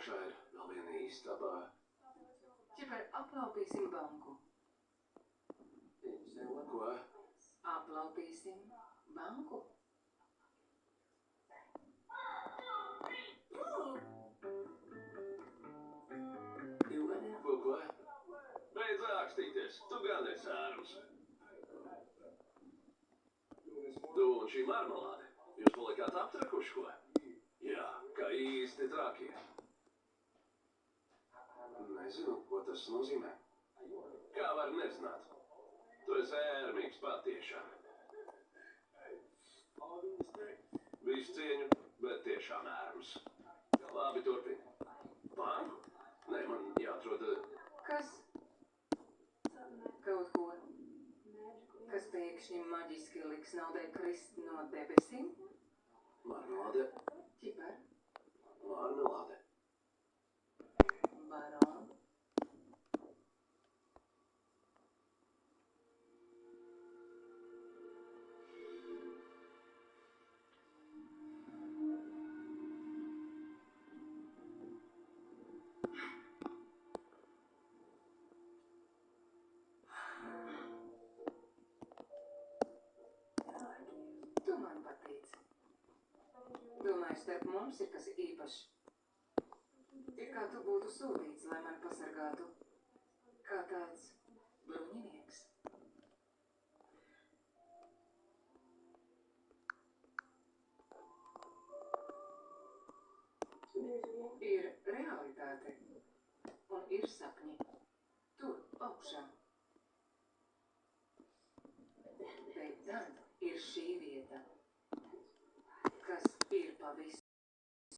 augšā ir vēl viena istaba. Ķiper, aplaupīsim banku. Ko? Aplaupīsim banku. Ko? Beidz ākstīties, tu gan esi ērms. Tu un šī marmelāde, jūs palikāt aptrakuši, ko? Jā, kā īsti trakie. Nezinu, ko tas nozīmē. Kā var nezināt? Tu esi ērmīgs patiešām. Visu cieņu, bet tiešām ērms. Labi, turpini. Banku? Nē, man jāatrod... Kas? Kaut ko. Kas pēkšņi maģiski liks naudai krist no debesīm? Marmelāde. Ķiper. Marmelāde. Baron. Tu man patīc. Domāju, starp mums ir kas īpašs. Ir kā tu būtu sūtīts, lai mani pasargātu. Kā tāds bruņinieks. Ir realitāte un ir sapņi. Tur, augšā. Bet tad ir šī vieta, kas ir pavisam.